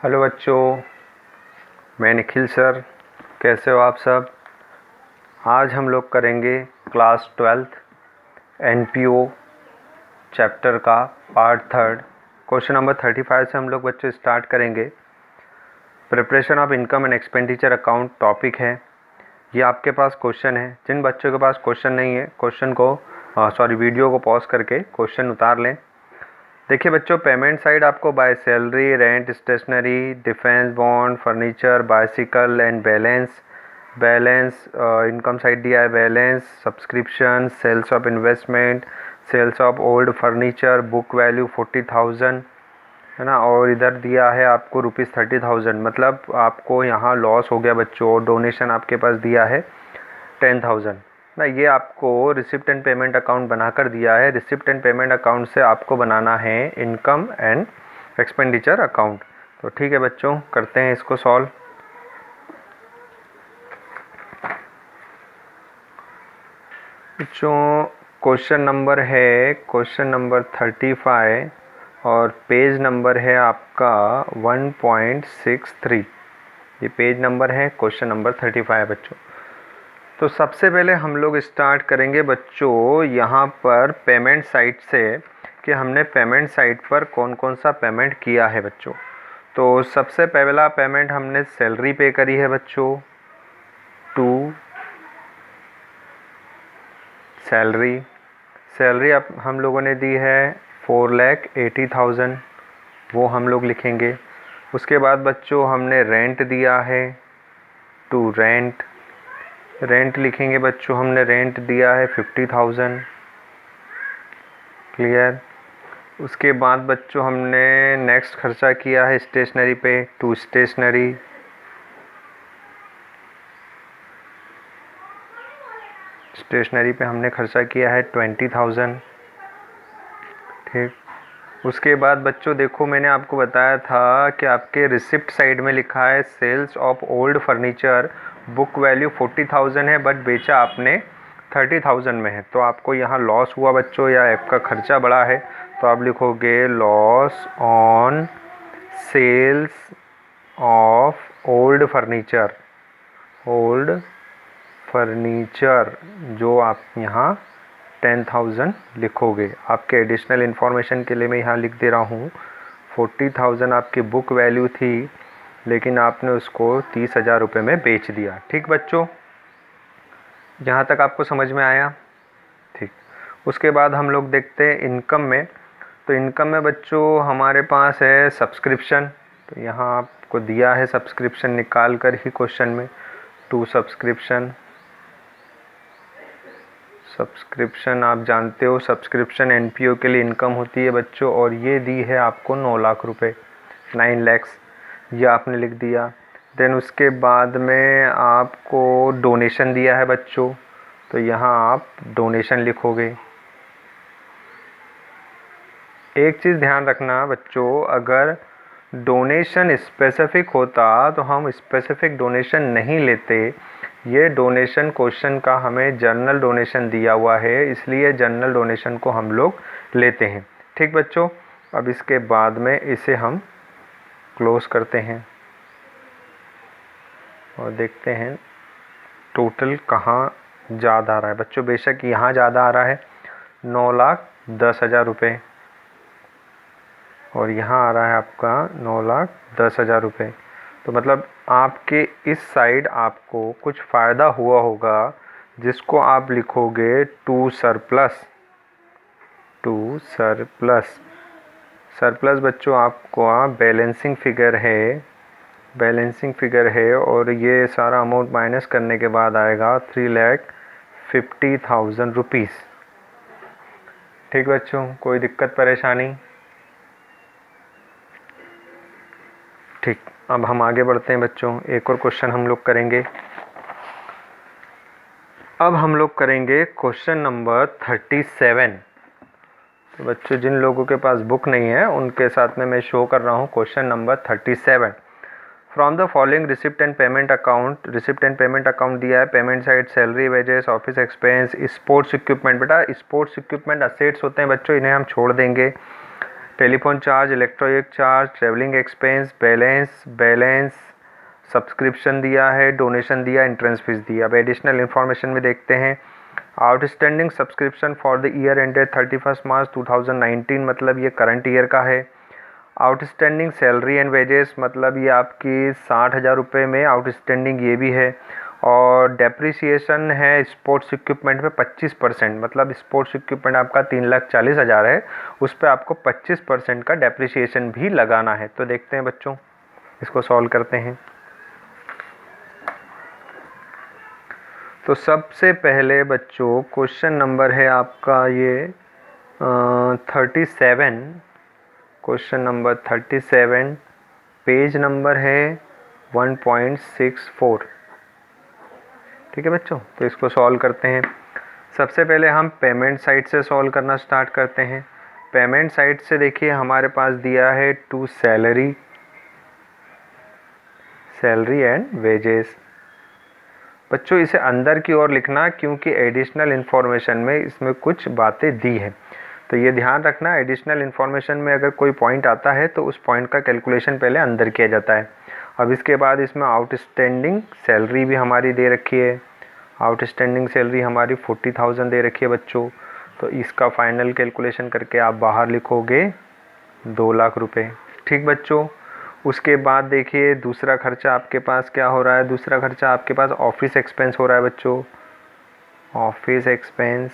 Hello बच्चों, मैं Nikhil sir. कैसे हो आप सब। आज हम लोग करेंगे क्लास 12th एनपीओ चैप्टर का पार्ट 3 क्वेश्चन नंबर 35 से हम लोग बच्चों स्टार्ट करेंगे। Preparation of income and expenditure account topic है। ये आपके पास क्वेश्चन है। जिन बच्चों के पास क्वेश्चन नहीं है, क्वेश्चन को वीडियो को पॉज करके क्वेश्चन उतार लें। देखिए बच्चों, पेमेंट साइड आपको by salary, rent, stationery, defence bond, furniture, bicycle and balance income side दिया है। Balance, subscription, sales of investment, sales of old furniture, book value 40,000 है ना। और इधर दिया है आपको ₹30,000, मतलब आपको यहाँ लॉस हो गया बच्चों। और डोनेशन आपके पास दिया है 10,000 ना। ये आपको रिसिप्ट एंड पेमेंट अकाउंट बनाकर दिया है। रिसिप्ट एंड पेमेंट अकाउंट से आपको बनाना है इनकम एंड एक्सपेंडिचर अकाउंट। तो ठीक है बच्चों, करते हैं इसको सॉल्व। बच्चों क्वेश्चन नंबर है क्वेश्चन नंबर 35 और पेज नंबर है आपका 1.63। ये पेज नंबर है क्वेश्चन नंबर 35 बच्चों। तो सबसे पहले हम लोग स्टार्ट करेंगे बच्चों यहाँ पर पेमेंट साइट से कि हमने पेमेंट साइट पर कौन कौन सा पेमेंट किया है बच्चों। तो सबसे पहला पेमेंट हमने सैलरी पे करी है बच्चों, टू सैलरी अब हम लोगों ने दी है 4,80,000, वो हम लोग लिखेंगे। उसके बाद बच्चों हमने रेंट दिया है, टू रेंट लिखेंगे बच्चों। हमने रेंट दिया है 50,000, क्लियर। उसके बाद बच्चों हमने नेक्स्ट खर्चा किया है स्टेशनरी पे, टू स्टेशनरी पे हमने खर्चा किया है 20,000, ठीक। उसके बाद बच्चों देखो, मैंने आपको बताया था कि आपके रिसिप्ट साइड में लिखा है sales of old furniture, book value 40,000 है, बट बेचा आपने 30,000 में है। तो आपको यहाँ लॉस हुआ बच्चों, या आपका खर्चा बढ़ा है। तो आप लिखोगे loss on sales of old furniture, जो आप यहाँ 10,000 लिखोगे। आपके एडिशनल इन्फॉर्मेशन के लिए मैं यहाँ लिख दे रहा हूँ 40,000 आपकी बुक वैल्यू थी, लेकिन आपने उसको 30,000 रुपये में बेच दिया। ठीक बच्चों, यहाँ तक आपको समझ में आया? ठीक। उसके बाद हम लोग देखते हैं इनकम में। तो इनकम में बच्चों हमारे पास है सब्सक्रिप्शन। तो यहाँ आपको दिया है सब्सक्रिप्शन निकाल कर ही क्वेश्चन में, टू सब्सक्रिप्शन आप जानते हो, सब्सक्रिप्शन एनपीओ के लिए इनकम होती है बच्चों। और ये दी है आपको 9 लाख रुपए, 9 लैक्स, ये आपने लिख दिया। देन उसके बाद में आपको डोनेशन दिया है बच्चों, तो यहाँ आप डोनेशन लिखोगे। एक चीज़ ध्यान रखना बच्चों, अगर डोनेशन स्पेसिफिक होता तो हम स्पेसिफिक डोनेशन नहीं लेते। ये डोनेशन क्वेश्चन का हमें जनरल डोनेशन दिया हुआ है, इसलिए जनरल डोनेशन को हम लोग लेते हैं। ठीक बच्चों, अब इसके बाद में इसे हम क्लोज करते हैं और देखते हैं टोटल कहाँ ज़्यादा आ रहा है बच्चों। बेशक यहाँ ज़्यादा आ रहा है 9,10,000 रुपये, और यहाँ आ रहा है आपका 9,10,000 रुपये। तो मतलब आपके इस साइड आपको कुछ फ़ायदा हुआ होगा, जिसको आप लिखोगे टू सरप्लस बच्चों आपको बैलेंसिंग फिगर है, और ये सारा अमाउंट माइनस करने के बाद आएगा 3,50,000 रुपीज़। ठीक बच्चों, कोई दिक्कत परेशानी? ठीक, अब हम आगे बढ़ते हैं बच्चों। एक और क्वेश्चन हम लोग करेंगे। अब हम लोग करेंगे क्वेश्चन नंबर 37। तो बच्चों जिन लोगों के पास बुक नहीं है उनके साथ में मैं शो कर रहा हूँ question number 37। From the following receipt and payment account दिया है। Payment side salary, wages, office expense, sports equipment. बेटा स्पोर्ट्स इक्विपमेंट असेट्स होते हैं बच्चों, इन्हें हम छोड़ देंगे। Telephone charge, electric charge, travelling expense, balance, subscription दिया है, डोनेशन दिया, एंट्रेंस फीस दिया। अब एडिशनल इन्फॉर्मेशन में देखते हैं। Outstanding subscription for the year ended 31 मार्च 2019, मतलब ये करंट ईयर का है। आउटस्टैंडिंग सैलरी एंड वेजेस, मतलब ये आपकी 60,000 रुपये में आउटस्टैंडिंग ये भी है। और डेप्रिसिएशन है स्पोर्ट्स इक्विपमेंट पे 25%, मतलब स्पोर्ट्स इक्विपमेंट आपका 3,40,000 है, उस पर आपको 25% का डेप्रिसिएशन भी लगाना है। तो देखते हैं बच्चों, इसको सॉल्व करते हैं। तो सबसे पहले बच्चों क्वेश्चन नंबर है आपका ये 37, क्वेश्चन नंबर 37, पेज नंबर है 1.64। ठीक है बच्चों, तो इसको सॉल्व करते हैं। सबसे पहले हम पेमेंट साइड से सॉल्व करना स्टार्ट करते हैं। पेमेंट साइड से देखिए हमारे पास दिया है टू सैलरी एंड वेजेस। बच्चों इसे अंदर की ओर लिखना, क्योंकि एडिशनल इन्फॉर्मेशन में इसमें कुछ बातें दी है, तो ये ध्यान रखना। एडिशनल इन्फॉर्मेशन में अगर कोई पॉइंट आता है तो उस पॉइंट का कैलकुलेशन पहले अंदर किया जाता है। अब इसके बाद इसमें आउटस्टैंडिंग सैलरी भी हमारी दे रखी है। आउटस्टैंडिंग सैलरी हमारी 40,000 दे रखी है बच्चों। तो इसका फाइनल कैलकुलेशन करके आप बाहर लिखोगे 2 लाख रुपए। ठीक बच्चों, उसके बाद देखिए दूसरा खर्चा आपके पास क्या हो रहा है। दूसरा खर्चा आपके पास ऑफिस एक्सपेंस हो रहा है बच्चों। ऑफिस एक्सपेंस,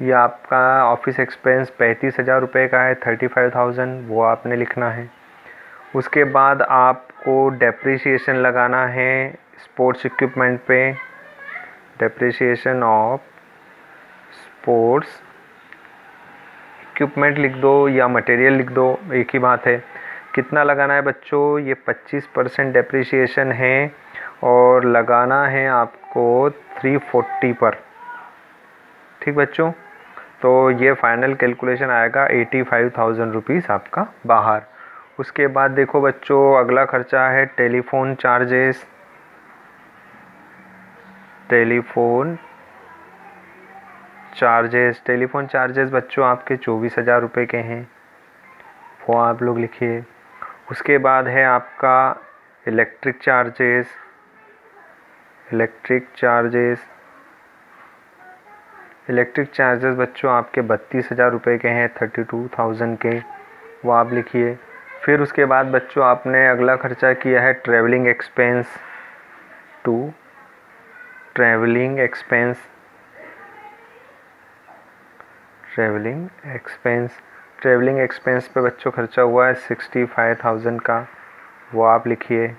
ये आपका ऑफिस एक्सपेंस 35,000 रुपये का है, 35,000, वो आपने लिखना है। उसके बाद आपको डेप्रिसिएशन लगाना है स्पोर्ट्स इक्विपमेंट पे। डेप्रिसिएशन ऑफ स्पोर्ट्स इक्विपमेंट लिख दो या मटेरियल लिख दो, एक ही बात है। कितना लगाना है बच्चों, ये 25% डेप्रिसिएशन है और लगाना है आपको 340 पर। ठीक बच्चों, तो ये फाइनल कैलकुलेशन आएगा 85,000 रुपीज़ आपका बाहर। उसके बाद देखो बच्चों अगला खर्चा है टेलीफोन चार्जेस। टेलीफोन चार्जेस बच्चों आपके 24,000 रुपये के हैं, वो आप लोग लिखिए। उसके बाद है आपका इलेक्ट्रिक चार्जेस बच्चों आपके 32,000 रुपये के हैं, 32,000 के, वो आप लिखिए। फिर उसके बाद बच्चों आपने अगला खर्चा किया है ट्रैवलिंग एक्सपेंस पे बच्चों खर्चा हुआ है 65,000 का, वो आप लिखिए।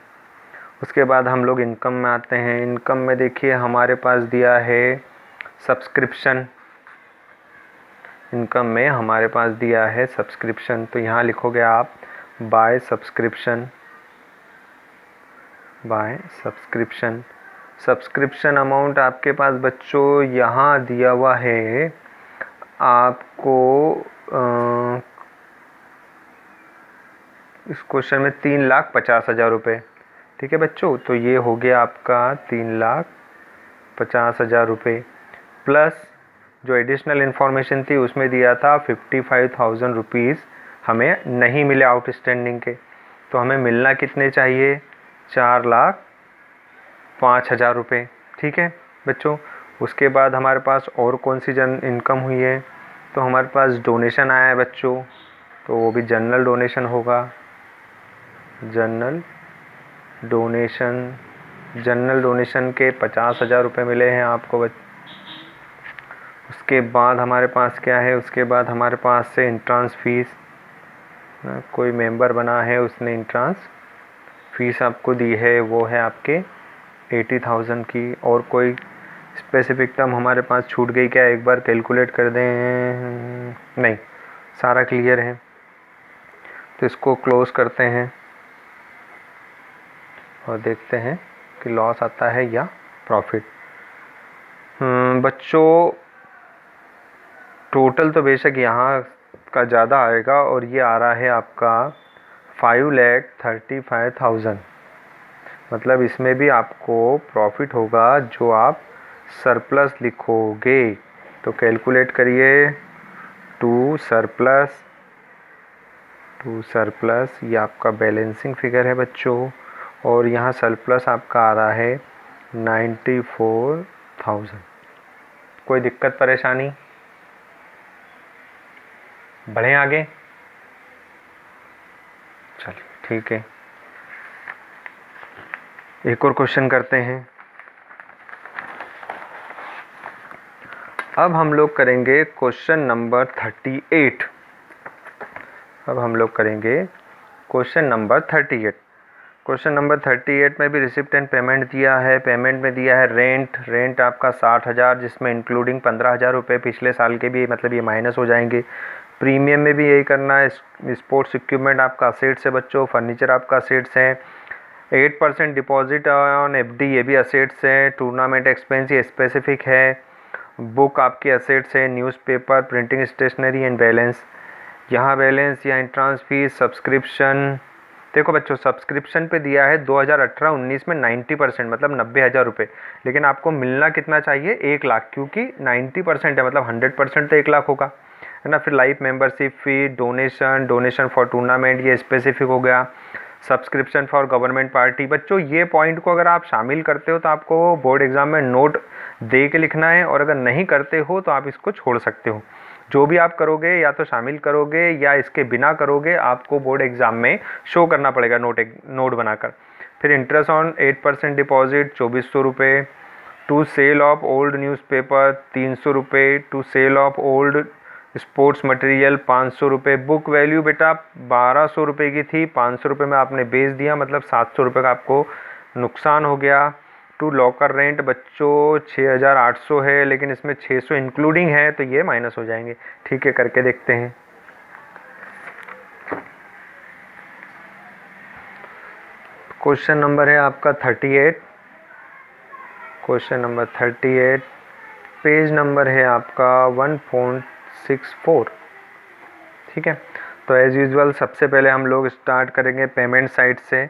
उसके बाद हम लोग इनकम में आते हैं। इनकम में देखिए हमारे पास दिया है सब्सक्रिप्शन। इनकम में हमारे पास दिया है सब्सक्रिप्शन, तो यहाँ लिखोगे आप बाय सब्सक्रिप्शन अमाउंट आपके पास बच्चों यहाँ दिया हुआ है आपको इस क्वेश्चन में 3,50,000 रुपये। ठीक है बच्चों, तो ये हो गया आपका 3,50,000 रुपये प्लस जो एडिशनल इन्फॉर्मेशन थी उसमें दिया था 55,000 रुपीज़ हमें नहीं मिले आउटस्टैंडिंग के, तो हमें मिलना कितने चाहिए, 4,05,000 रुपये। ठीक है बच्चों, उसके बाद हमारे पास और कौन सी इनकम हुई है, तो हमारे पास डोनेशन आया है बच्चों, तो वो भी जनरल डोनेशन होगा। जनरल डोनेशन के 50,000 रुपये मिले हैं आपको उसके बाद हमारे पास क्या है, उसके बाद हमारे पास से इंट्रांस फीस, कोई मेंबर बना है उसने इंट्रांस फीस आपको दी है, वो है आपके 80,000 की। और कोई स्पेसिफिक टर्म हमारे पास छूट गई क्या, एक बार कैलकुलेट कर दें, नहीं, सारा क्लियर है। तो इसको क्लोज करते हैं और देखते हैं कि लॉस आता है या प्रॉफिट। बच्चों टोटल तो बेशक यहाँ का ज़्यादा आएगा और ये आ रहा है आपका 5,35,000, मतलब इसमें भी आपको प्रॉफिट होगा जो आप सरप्लस लिखोगे। तो कैलकुलेट करिए, टू सरप्लस टू सरप्लस, ये आपका बैलेंसिंग फिगर है बच्चों, और यहाँ सरप्लस आपका आ रहा है 94,000। कोई दिक्कत परेशानी? बढ़ें आगे? चलिए ठीक है, एक और क्वेश्चन करते हैं। अब हम लोग करेंगे क्वेश्चन नंबर 38। अब हम लोग करेंगे क्वेश्चन नंबर 38। क्वेश्चन नंबर 38 में भी रिसिप्ट एंड पेमेंट दिया है। पेमेंट में दिया है रेंट आपका 60,000, जिसमें इंक्लूडिंग 15,000 रुपये पिछले साल के भी, मतलब ये माइनस हो जाएंगे। प्रीमियम में भी यही करना है। स्पोर्ट्स इक्विपमेंट आपका असेट्स है बच्चों, फर्नीचर आपका असेट्स है। 8% डिपॉजिट ऑन एफडी, ये भी असेट्स है। टूर्नामेंट एक्सपेंस ये स्पेसिफिक है। बुक आपकी असेट्स है। Newspaper, printing stationery and balance, यहाँ बैलेंस या एंट्रांस फीस, सब्सक्रिप्शन। देखो बच्चों, सब्सक्रिप्शन पे दिया है 2018-19 में 90%, मतलब 90,000 रुपये, लेकिन आपको मिलना कितना चाहिए? 1 लाख, क्योंकि 90% है, मतलब 100% तो 1 लाख होगा, है ना। फिर life membership fee, donation for tournament, ये स्पेसिफिक हो गया। Subscription for government party. बच्चों ये पॉइंट को अगर आप शामिल करते हो तो आपको बोर्ड एग्जाम में नोट दे के लिखना है, और अगर नहीं करते हो तो आप इसको छोड़ सकते हो। जो भी आप करोगे या तो शामिल करोगे या इसके बिना करोगे, आपको बोर्ड एग्जाम में शो करना पड़ेगा नोट बनाकर। फिर इंटरेस्ट ऑन 8% डिपॉजिट 2,400 रुपये। To sale of old newspaper 300 रुपये। To sale of old sports material 500 रुपये। बुक वैल्यू बेटा 1,200 रुपये की थी, 500 रुपये में आपने बेच दिया, मतलब 700 रुपये का आपको नुकसान हो गया। टू लॉकर रेंट बच्चों 6,800 है, लेकिन इसमें 600 इंक्लूडिंग है, तो ये माइनस हो जाएंगे। ठीक है, करके देखते हैं। क्वेश्चन नंबर है आपका 38। क्वेश्चन नंबर 38, पेज नंबर है आपका 1.64। ठीक है, तो एज़ यूजुअल सबसे पहले हम लोग स्टार्ट करेंगे पेमेंट साइड से।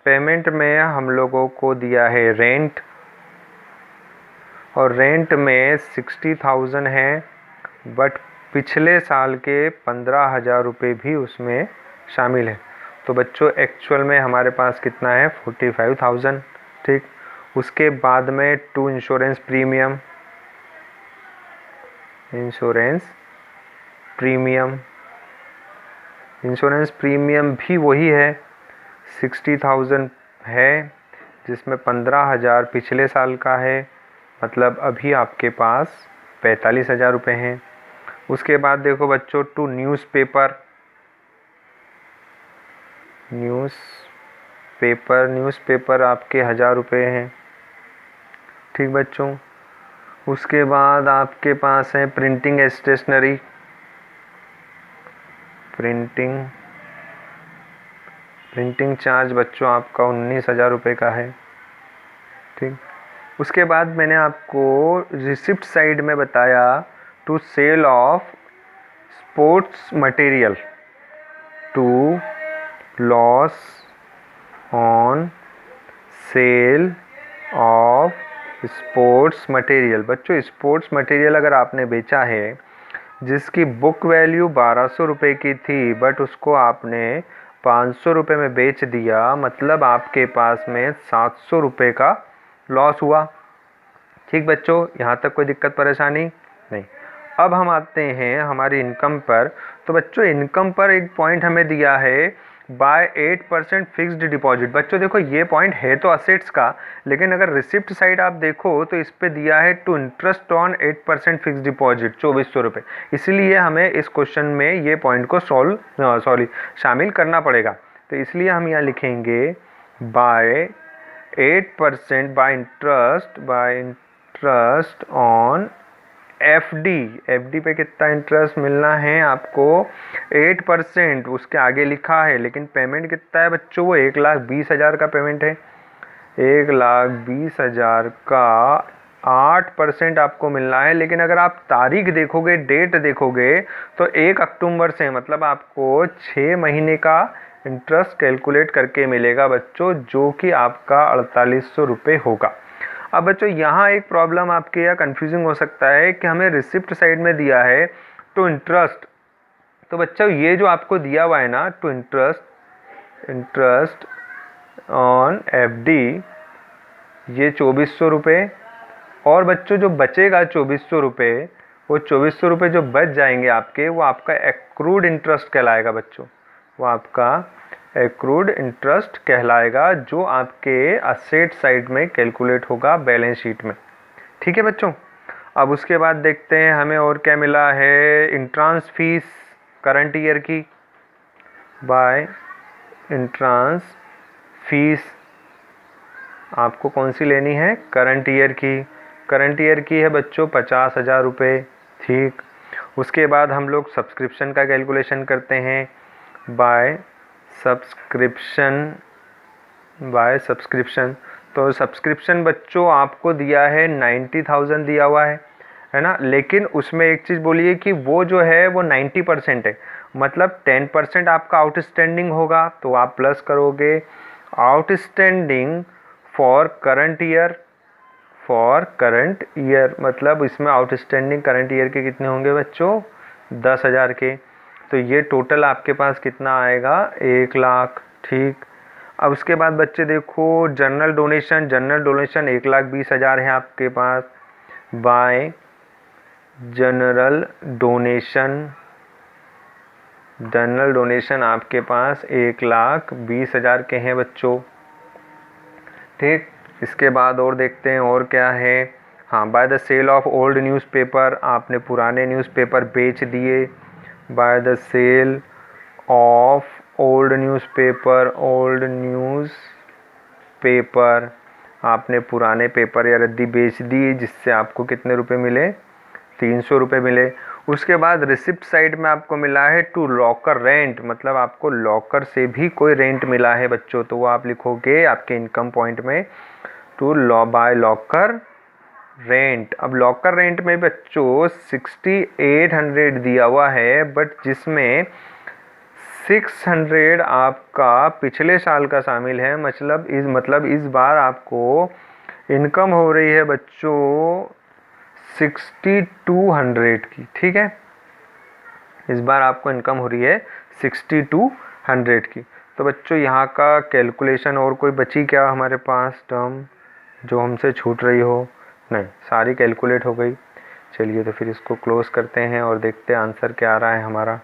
पेमेंट में हम लोगों को दिया है रेंट, और रेंट में 60,000 है, बट पिछले साल के 15,000 रुपये भी उसमें शामिल है। तो बच्चों एक्चुअल में हमारे पास कितना है? 45,000। ठीक, उसके बाद में to insurance premium, insurance premium भी वही है, 60,000 है, जिसमें 15,000 पिछले साल का है, मतलब अभी आपके पास 45,000 रुपये हैं। उसके बाद देखो बच्चों, टू न्यूज़पेपर आपके 1,000 रुपये हैं। ठीक बच्चों, उसके बाद आपके पास है प्रिंटिंग स्टेशनरी, प्रिंटिंग चार्ज बच्चों आपका 19,000 रुपये का है। ठीक, उसके बाद मैंने आपको रिसिप्ट साइड में बताया to sale of sports material, to loss on sale of sports material. बच्चों स्पोर्ट्स मटेरियल अगर आपने बेचा है, जिसकी बुक वैल्यू 1,200 रुपये की थी, बट उसको आपने 500 रुपये में बेच दिया, मतलब आपके पास में 700 रुपये का लॉस हुआ। ठीक बच्चों, यहाँ तक कोई दिक्कत परेशानी नहीं। अब हम आते हैं हमारी इनकम पर। तो बच्चों इनकम पर एक पॉइंट हमें दिया है बाय 8% फिक्स्ड डिपॉजिट। बच्चों देखो ये पॉइंट है तो असेट्स का, लेकिन अगर रिसिप्ट साइड आप देखो तो इस पे दिया है to interest on 8% fixed deposit 2,400 रुपये। इसलिए हमें इस क्वेश्चन में ये पॉइंट को शामिल करना पड़ेगा। तो इसलिए हम यहाँ लिखेंगे by 8% by interest on FD पे कितना इंटरेस्ट मिलना है आपको? 8%। उसके आगे लिखा है, लेकिन पेमेंट कितना है बच्चों? वो 1,20,000 का पेमेंट है। 1,20,000 का 8% आपको मिलना है, लेकिन अगर आप तारीख देखोगे, डेट देखोगे, तो 1 अक्टूबर से, मतलब आपको 6 महीने का इंटरेस्ट कैलकुलेट करके मिलेगा बच्चों, जो कि आपका 4,800 रुपये होगा। अब बच्चों यहाँ एक प्रॉब्लम आपके यहाँ कन्फ्यूजिंग हो सकता है कि हमें रिसिप्ट साइड में दिया है टू इंटरेस्ट तो बच्चों ये जो आपको दिया हुआ है ना, टू इंटरेस्ट ऑन एफडी, ये 2400 रुपये, और बच्चों जो बचेगा 2400 रुपये, वो 2400 रुपये जो बच जाएंगे आपके, वो आपका एक्रूड इंटरेस्ट कहलाएगा बच्चों, वो आपका एक्रूड इंटरेस्ट कहलाएगा, जो आपके असेट साइड में कैलकुलेट होगा बैलेंस शीट में। ठीक है बच्चों। अब उसके बाद देखते हैं हमें और क्या मिला है। इंट्रांस फीस करंट ईयर की, बाय इंट्रांस फीस आपको कौन सी लेनी है, करंट ईयर की। करंट ईयर की है बच्चों 50,000 रुपये। ठीक। उसके बाद हम लोग सब्सक्रिप्शन का कैलकुलेशन करते हैं, बाय सब्सक्रिप्शन। तो सब्सक्रिप्शन बच्चों आपको दिया है 90,000 दिया हुआ है ना, लेकिन उसमें एक चीज़ बोलिए कि वो जो है वो 90% है, मतलब 10% आपका आउटस्टैंडिंग होगा, तो आप प्लस करोगे आउटस्टैंडिंग फॉर करंट ईयर, मतलब इसमें आउटस्टैंडिंग करंट ईयर के कितने होंगे बच्चों, 10,000 के। तो ये टोटल आपके पास कितना आएगा, 1 लाख। ठीक। अब उसके बाद बच्चे देखो जनरल डोनेशन 1,20,000 है आपके पास, बाय जनरल डोनेशन आपके पास 1,20,000 के हैं बच्चों। ठीक। इसके बाद और देखते हैं और क्या है। हाँ, by the sale of old newspaper, आपने पुराने न्यूज़पेपर बेच दिए। By the sale of old newspaper, आपने पुराने पेपर या रद्दी बेच दी, जिससे आपको कितने रुपए मिले, 300 रुपये मिले। उसके बाद रिसिप्ट साइड में आपको मिला है टू लॉकर रेंट, मतलब आपको लॉकर से भी कोई रेंट मिला है बच्चों, तो वो आप लिखोगे आपके इनकम पॉइंट में, टू बाय लॉकर रेंट। अब लॉकर रेंट में बच्चों 6800 दिया हुआ है, बट जिसमें 600 आपका पिछले साल का शामिल है, मतलब इस बार आपको इनकम हो रही है बच्चों 6200 की। ठीक है, इस बार आपको इनकम हो रही है 6200 की। तो बच्चों यहाँ का कैलकुलेशन, और कोई बची क्या हमारे पास टर्म जो हमसे छूट रही हो, नहीं, सारी कैलकुलेट हो गई। चलिए तो फिर इसको क्लोज करते हैं और देखते हैं आंसर क्या आ रहा है हमारा।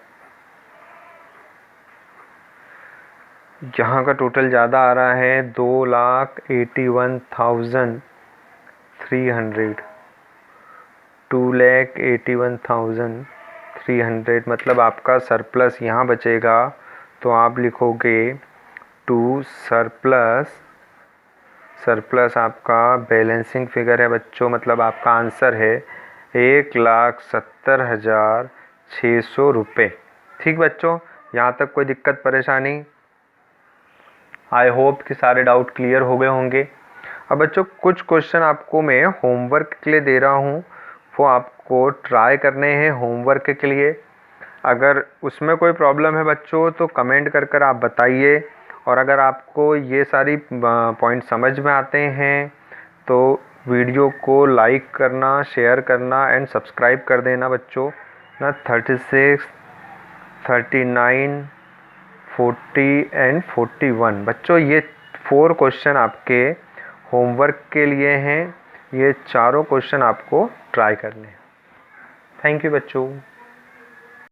यहाँ का टोटल ज़्यादा आ रहा है 2,81,300, 2,81,300, मतलब आपका सरप्लस यहाँ बचेगा, तो आप लिखोगे टू सरप्लस आपका बैलेंसिंग फिगर है बच्चों, मतलब आपका आंसर है 1,70,600 रुपये। ठीक बच्चों, यहाँ तक कोई दिक्कत परेशानी? आई होप कि सारे डाउट क्लियर हो गए होंगे। अब बच्चों कुछ क्वेश्चन आपको मैं होमवर्क के लिए दे रहा हूँ, वो आपको ट्राई करने हैं होमवर्क के लिए। अगर उसमें कोई प्रॉब्लम है बच्चों तो कमेंट कर आप बताइए, और अगर आपको ये सारी पॉइंट समझ में आते हैं तो वीडियो को लाइक करना, शेयर करना एंड सब्सक्राइब कर देना बच्चों ना। 36, 39, 40 एंड 41 बच्चों, ये 4 क्वेश्चन आपके होमवर्क के लिए हैं। ये चारों क्वेश्चन आपको ट्राई करने हैं। थैंक यू बच्चों।